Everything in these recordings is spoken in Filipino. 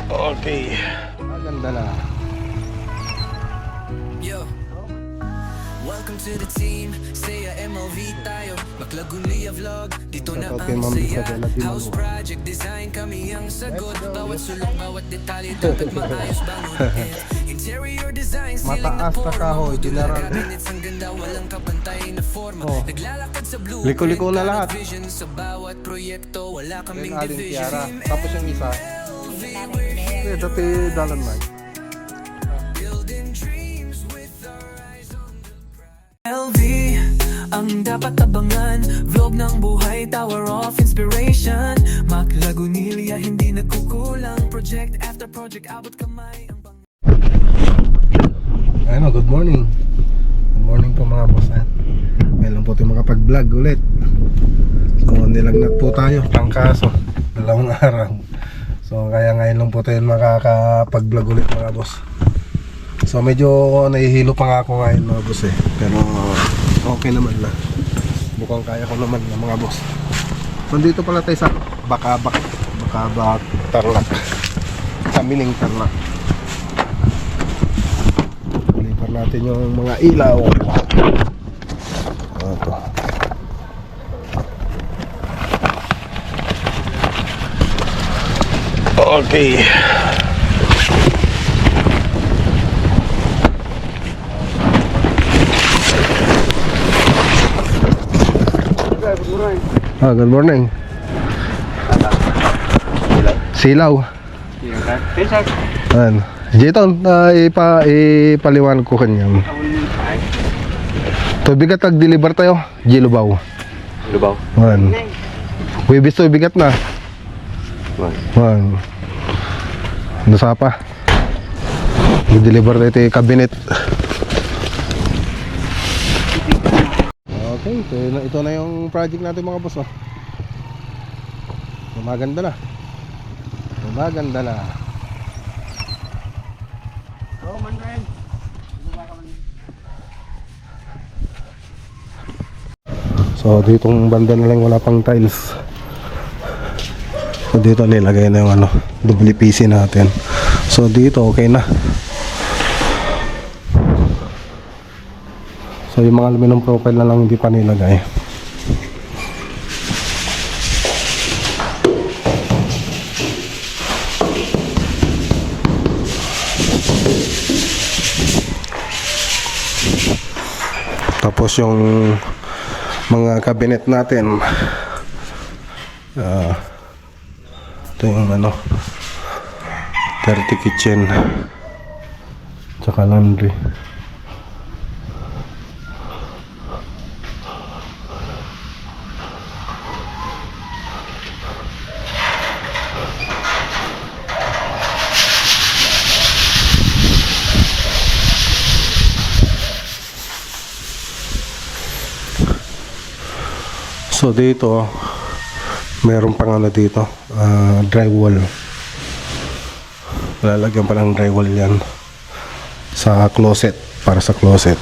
Okay. Maganda na. Yo, welcome to the team. Say a MOV tayo. Maglaguli vlog. Dito na ang saya. House project design kami ang sagot. Bawat sulok, bawat detalye dapat maayos bangon. Interior design, ceiling na porno. Dular cabinets ang ganda, walang kapantay na forma. Naglalakad sa blue. Liko-liko na lahat. Vision sa bawat proyekto, wala kaming Aling division. Tiara. Tapos yung isa. Dati dalan na. LV, ang dapat abangan. Vlog ng buhay, tower of inspiration. Mac Lagunilla, hindi nagkukulang. Project after project, abot kamay. Ano, good morning. Good morning po mga boss. Ngayon lang po tayo makapag-vlog ulit. So nilagnat po tayo, trangkaso, 2 araw. So kaya ngayon lang po tayo makakapag-vlog ulit mga boss. So medyo nahihilo pa nga ako ngayon mga boss pero okay naman na. Mukhang kaya ko naman na mga boss. So dito pala tayo sa Bakabak Tarlac, sa Mining Tarlac. Lipat natin yung mga ilaw. Ito. Okay. Good morning. Silaw. Ayan. Jeton, ipaliwan ko kanyang. Tubigat tag-deliver tayo. Gilubaw. Lubaw. Ayan. Wibis to bigat na. Ayan. Nasa pa. I-deliver tayo ito cabinet. Okay, ito na yung project natin mga boss. Maganda na. Maganda na. So ditong banda na lang wala pang tiles. So dito nilagay na yung WPC natin. So dito okay na. So yung mga aluminum profile na lang hindi pa nilagay. Tapos yung mga cabinet natin, ito yung 30 kitchen tsaka laundry. So dito meron pang dito drywall. Lalagyan pa ng drywall yan sa closet, para sa closet.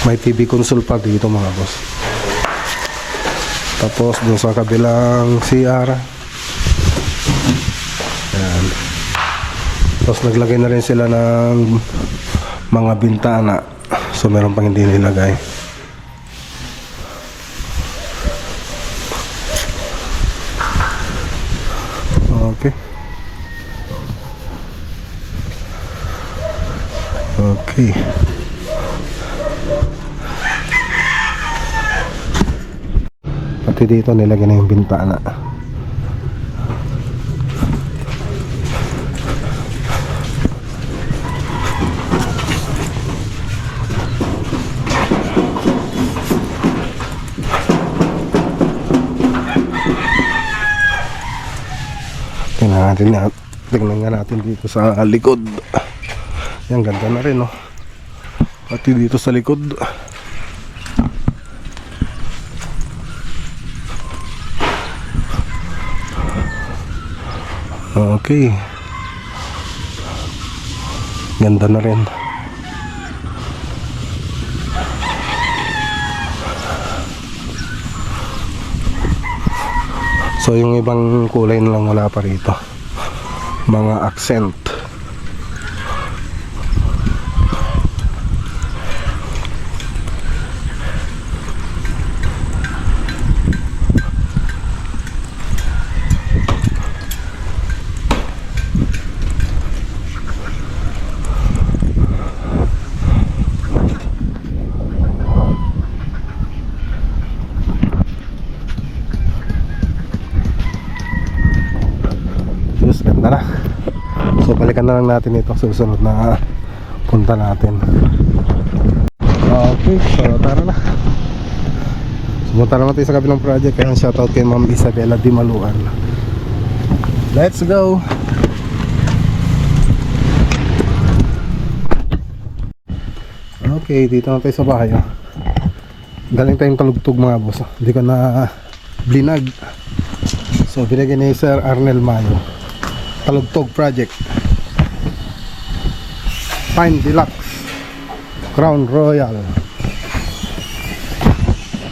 May TV console pa dito mga boss. Tapos dun sa kabilang CR. Ayan. Tapos naglagay na rin sila ng mga bintana. So meron pang hindi nilagay. Okay. Okay. Pati dito nilagay na yung bintana. Tingnan nga natin dito sa likod. Yan, ganda na rin pati dito sa likod. Okay, ganda na rin. So yung ibang kulay na lang wala pa rito. Mga accent. Yes, ganda na. So balikan na lang natin ito sa susunod na punta natin. Okay, so tara na. Sumunta naman tayo sa kabilang project. Kaya shoutout kay Ma'am Isabela Dimaluan. Let's go. Okay, dito na tayo sa bahay. Galing tayong talugtog mga boss. Hindi ko na blinag. So binigyan ni Sir Arnel Mayo. Talugtog Project, Pine Deluxe, Crown Royal.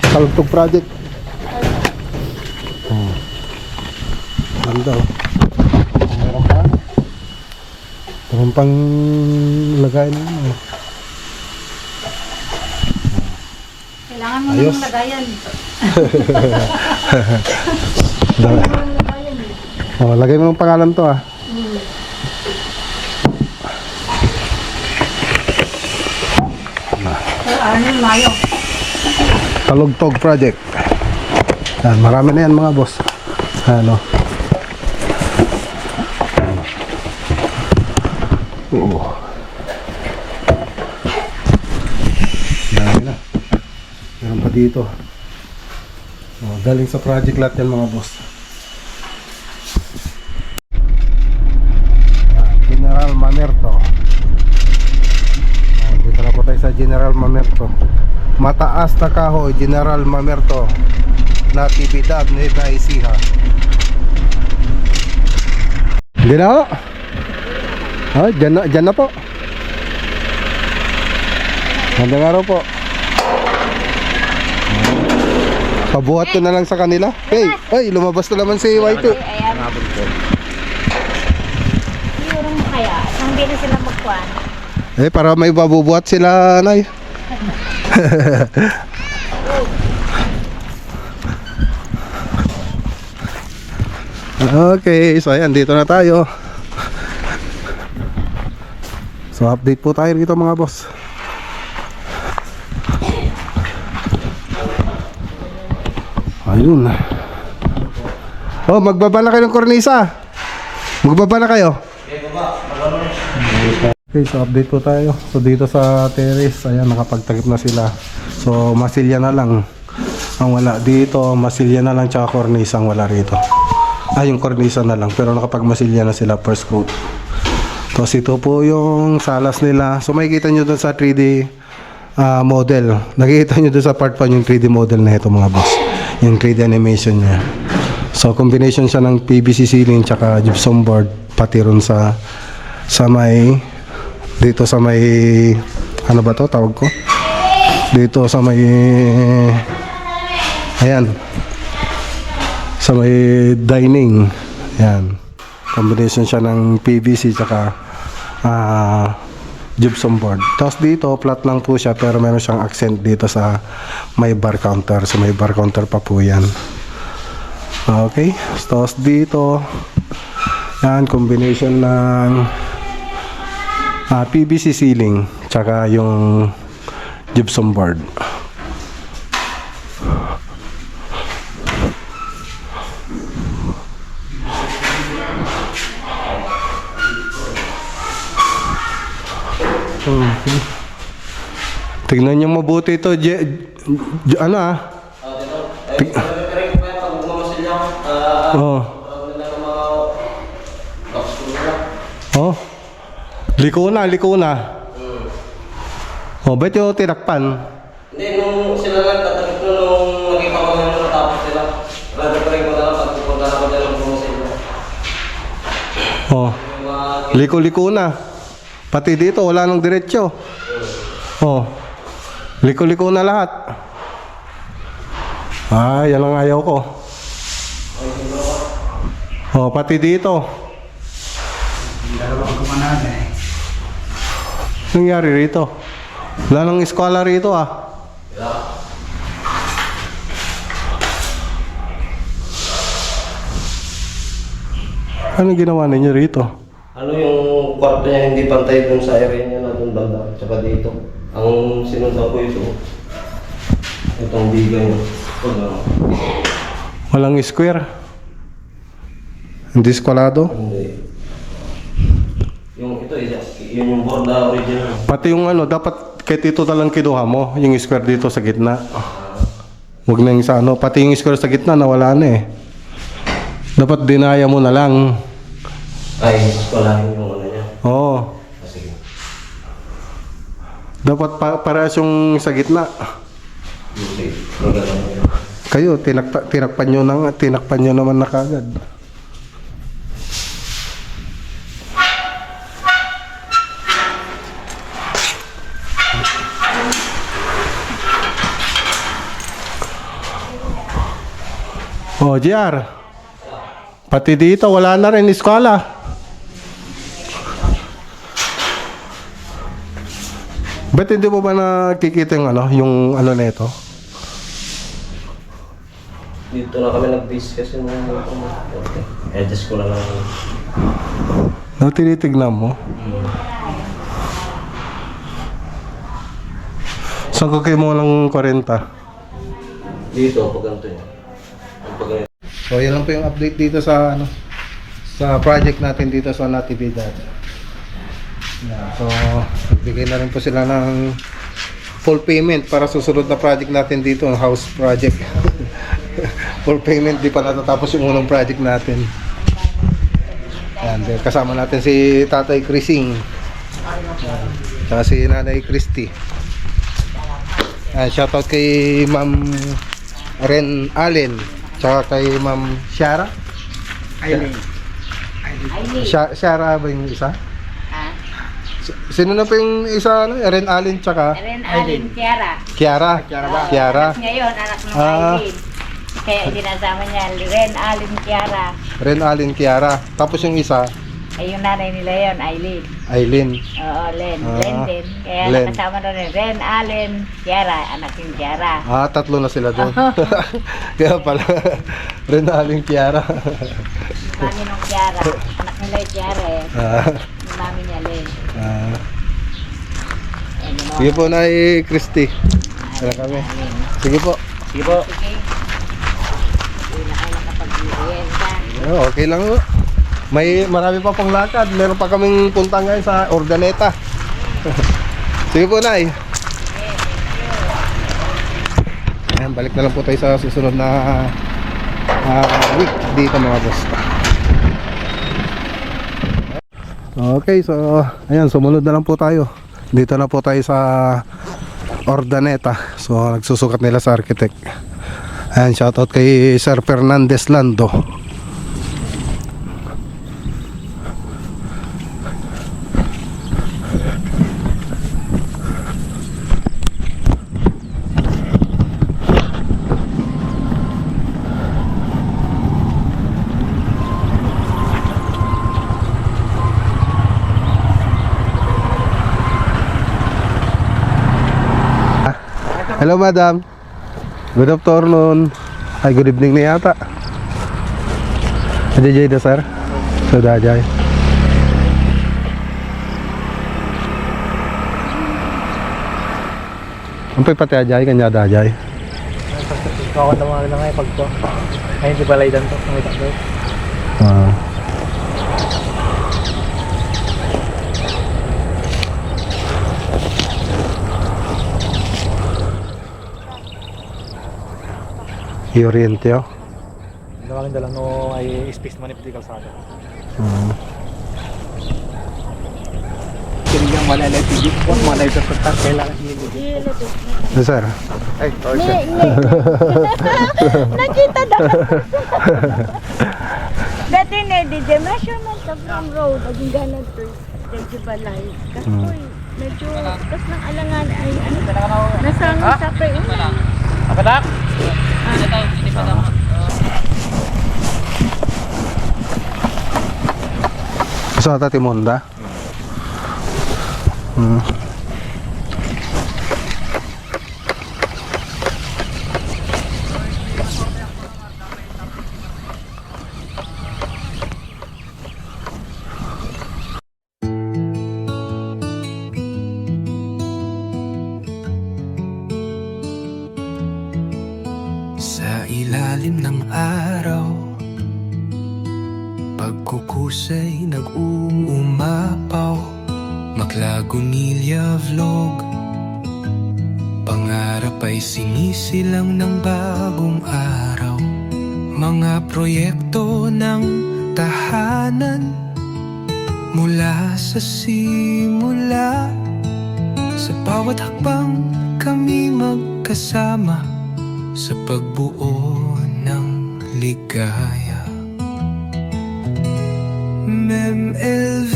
Talugtog Project. Ganda oh. Meron pa. Meron pang lagay na yun. Kailangan mo Ayos. nang lagayan. Oh, lagay mo ng pangalan to ah. Sir Arnel Mayo. Talugtog Project. Yan, marami na yan mga boss. Ano? Oo. Dami na. Meron pa dito. Oh, galing sa project lot yan mga boss. General Mamerto. Dito na po tayo sa General Mamerto. Mataas na kahoy, General Mamerto. Natividad, Nueva Ecija. Hindi na ho. Oh, dyan na po. Magandang araw po. Pabuhat ko na lang sa kanila. Hey, lumabas na naman si Y2. Ayan. Siguro mo kaya, hindi na sila magkuhan. Para may babubuhat sila, Nay. Okay, so ayan, dito na tayo. So update po tayo dito mga boss. Ayun. Oh, magbaba na kayo ng kornisa. Magbaba na kayo. Okay, so update po tayo. So dito sa terrace, ayan, nakapagtakip na sila. So masilya na lang ang wala dito, masilya na lang tsaka kornisa ang wala rito. Yung kornisa na lang, pero nakapagmasilya na sila first coat. Tapos ito po yung salas nila. So makikita nyo dun sa 3D model. Nakikita nyo dun sa part 1 yung 3D model na ito mga boss. Yung 3D animation niya. So combination siya ng PVC ceiling tsaka gypsum board, pati ron sa may dito sa may ano ba to tawag ko? Dito sa may ayan. Sa may dining. Ayan. Combination siya ng PVC tsaka gypsum board. Tapos dito flat lang po siya pero meron siyang accent dito sa may bar counter. So may bar counter pa po yan. Okay. Tapos dito yan, combination ng PVC ceiling tsaka yung gypsum board. Okay. Tignan niyo mabuti ito. Ano Oh. Liko na. Ba't yung tinakpan? Hindi, nung sila lang tatanggap nung naging kapangalan nung natapos sila. Rado pa rin ko na lang pagpupunta na ko dyan ng bumasin mo. Liko na. Pati dito, wala nang diretsyo. Liko na lahat. Yan ang ayaw ko. Oh, pati dito. Dalawang kumanan eh. Nangyari rito? Wala nang eskwela rito ah. Ano ginawa ninyo rito? Ano yung kwarto niya hindi pantay dun sa area niya na dun banda, tsaka dito. Ang sinundan ko ito, itong bigay niya. Walang square? Hindi eskwalado? Hindi. Yung ito, yun yung board na original. Pati yung ano, dapat kahit ito talang kinuha mo, yung square dito sa gitna. Huwag na yung sa ano, pati yung square sa gitna nawala na eh. Dapat dinaya mo na lang. Ay, walahin yung ano niya. Oo. Sige. Dapat parehas yung sa gitna. Sige. Maganda niya. Kayo, tinakpan nyo naman na kagad. Oh, JR. Pati dito, wala na rin eskwela. Ba't hindi mo ba nakikita yung ano na ito? Dito na kami nag-base kasi nung adjust ko na lang. No, tinitignan mo. Saan ka kayo mo ng 40? Dito, pag ganito niya. Pag ganito. So, yan lang po yung update dito sa sa project natin dito sa Natividad. Yan. So, nagbigay na rin po sila ng full payment para susunod na project natin dito, ang house project. Full payment, di pa natatapos yung unang project natin. Yan, kasama natin si Tatay Crising. Tsaka si Nanay Christy. Shoutout kay Ma'am Ren Allen. Tsaka kay Ma'am Shara. Aileen. Shara ba yung isa? Ha? Sino na pa yung isa? Ren Allen tsaka Ren Allen Kiara. Kiara. Kiara. Ngayon, anak ng Ah. Aileen. Kaya dinasama niya, Ren Allen Kiara. Ren Allen Kiara. Tapos yung isa, Ay, yung nanay nila yon, Aileen. Aileen. Oo, Len. Ah, Len din. Kaya Len. nakasama na rin. Ren Allen Kiara, anak yung Kiara. Tatlo na sila doon. Kaya pala, Ren Allen Kiara. Yung mami nung Kiara. Anak nila yung Kiara eh. Ah, Yung mami niya, Len. ah. Ayun, yung mga- Sige po, Nay Christy. Tara kami. Allen. Sige po. Sige po. Sige. Hindi na kayo nakapag-iuwian ka. Okay lang po. Marami pa pang lakad. Meron pa kaming punta ngayon sa Ordaneta. Sige po, Nay. Ayan, balik na lang po tayo sa susunod na week dito mga boss. Okay, so ayan, sumunod na lang po tayo. Dito na po tayo sa Ordaneta. So nagsusukat nila sa architect. Ayan, shoutout kay Sir Fernandez Lando. Hello, madam. Good afternoon. Ay, good evening na yata. Ajay da, sir. So, Ajay. Ampay pati Ajay, kanya da Ajay. Ikaw na mga lang ay pagko. Ay, hindi balay dan to. Nakita ko. Ah. I-oriente oh. Nawagin dalang no ay space man ipiti kalsada. Kinigang wala na tigit ko, wala ito sa kailangan hindi. Yes, sir. Ay, sorry. Nakita daw. Dati na, DJ, measurement of from road, aging ganan to, medyo balay. Kapoy, medyo, tas ng alangan ay, ano, nasangin sa pre-unan. Apa tak? Sa Tatimonda? Sa ilalim ng araw, pagkukusay nag-uumapaw, Maklagunilya Vlog. Pangarap ay sinisilang ng bagong araw, mga proyekto ng tahanan mula sa simula. Sa bawat hakbang kami magkasama sa pagbuo ng ligaya. MemLV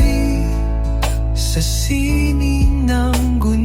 sa sining ng gunita.